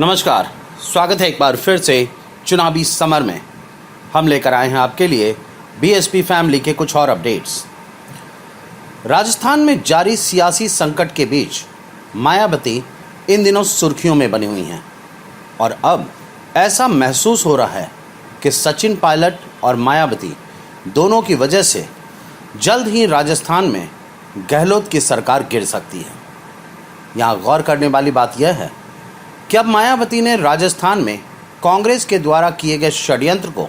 नमस्कार, स्वागत है एक बार फिर से चुनावी समर में। हम लेकर आए हैं आपके लिए बीएसपी फैमिली के कुछ और अपडेट्स। राजस्थान में जारी सियासी संकट के बीच मायावती इन दिनों सुर्खियों में बनी हुई हैं और अब ऐसा महसूस हो रहा है कि सचिन पायलट और मायावती दोनों की वजह से जल्द ही राजस्थान में गहलोत की सरकार गिर सकती है। यहाँ गौर करने वाली बात यह है कि अब मायावती ने राजस्थान में कांग्रेस के द्वारा किए गए षड्यंत्र को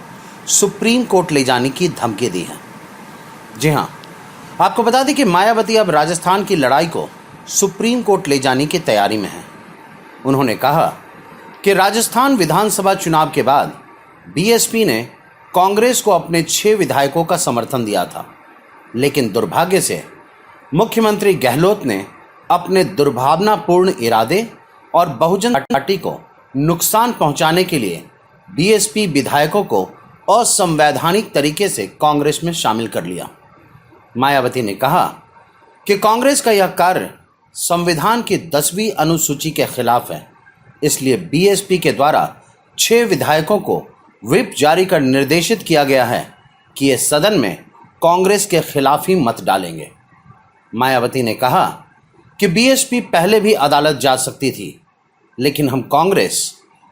सुप्रीम कोर्ट ले जाने की धमकी दी है। जी हाँ, आपको बता दें कि मायावती अब राजस्थान की लड़ाई को सुप्रीम कोर्ट ले जाने की तैयारी में है। उन्होंने कहा कि राजस्थान विधानसभा चुनाव के बाद बीएसपी ने कांग्रेस को अपने 6 विधायकों का समर्थन दिया था, लेकिन दुर्भाग्य से मुख्यमंत्री गहलोत ने अपने दुर्भावनापूर्ण इरादे और बहुजन पार्टी को नुकसान पहुंचाने के लिए बीएसपी विधायकों को असंवैधानिक तरीके से कांग्रेस में शामिल कर लिया। मायावती ने कहा कि कांग्रेस का यह कार्य संविधान की 10वीं अनुसूची के खिलाफ है, इसलिए बीएसपी के द्वारा 6 विधायकों को व्हिप जारी कर निर्देशित किया गया है कि ये सदन में कांग्रेस के खिलाफ ही मत डालेंगे। मायावती ने कहा कि बीएसपी पहले भी अदालत जा सकती थी, लेकिन हम कांग्रेस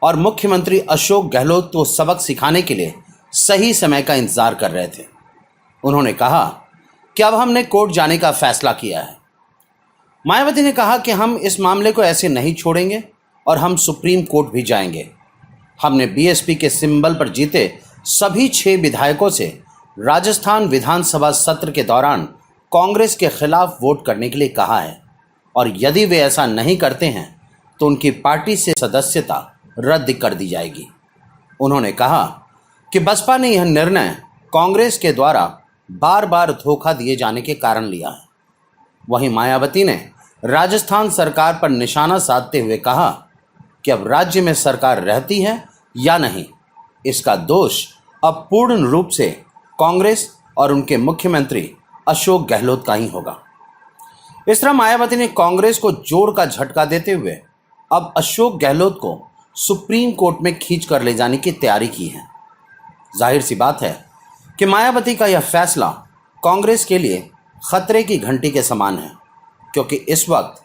और मुख्यमंत्री अशोक गहलोत को सबक सिखाने के लिए सही समय का इंतजार कर रहे थे। उन्होंने कहा कि अब हमने कोर्ट जाने का फैसला किया है। मायावती ने कहा कि हम इस मामले को ऐसे नहीं छोड़ेंगे और हम सुप्रीम कोर्ट भी जाएंगे। हमने बीएसपी के सिंबल पर जीते सभी 6 विधायकों से राजस्थान विधानसभा सत्र के दौरान कांग्रेस के खिलाफ वोट करने के लिए कहा है और यदि वे ऐसा नहीं करते हैं तो उनकी पार्टी से सदस्यता रद्द कर दी जाएगी। उन्होंने कहा कि बसपा ने यह निर्णय कांग्रेस के द्वारा बार बार धोखा दिए जाने के कारण लिया है। वहीं मायावती ने राजस्थान सरकार पर निशाना साधते हुए कहा कि अब राज्य में सरकार रहती है या नहीं, इसका दोष अब पूर्ण रूप से कांग्रेस और उनके मुख्यमंत्री अशोक गहलोत का ही होगा। इस तरह मायावती ने कांग्रेस को जोर का झटका देते हुए अब अशोक गहलोत को सुप्रीम कोर्ट में खींच कर ले जाने की तैयारी की है। जाहिर सी बात है कि मायावती का यह फैसला कांग्रेस के लिए खतरे की घंटी के समान है, क्योंकि इस वक्त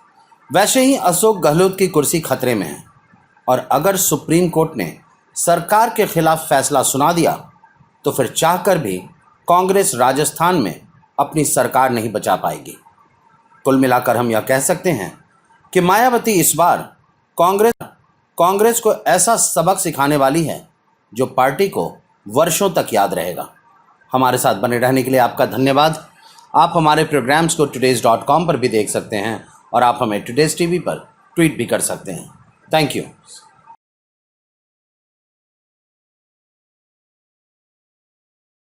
वैसे ही अशोक गहलोत की कुर्सी खतरे में है और अगर सुप्रीम कोर्ट ने सरकार के खिलाफ फैसला सुना दिया तो फिर चाहकर भी कांग्रेस राजस्थान में अपनी सरकार नहीं बचा पाएगी। कुल मिलाकर हम यह कह सकते हैं कि मायावती इस बार कांग्रेस को ऐसा सबक सिखाने वाली है जो पार्टी को वर्षों तक याद रहेगा। हमारे साथ बने रहने के लिए आपका धन्यवाद। आप हमारे प्रोग्राम्स को today's.com पर भी देख सकते हैं और आप हमें टुडेज टीवी पर ट्वीट भी कर सकते हैं। Thank you.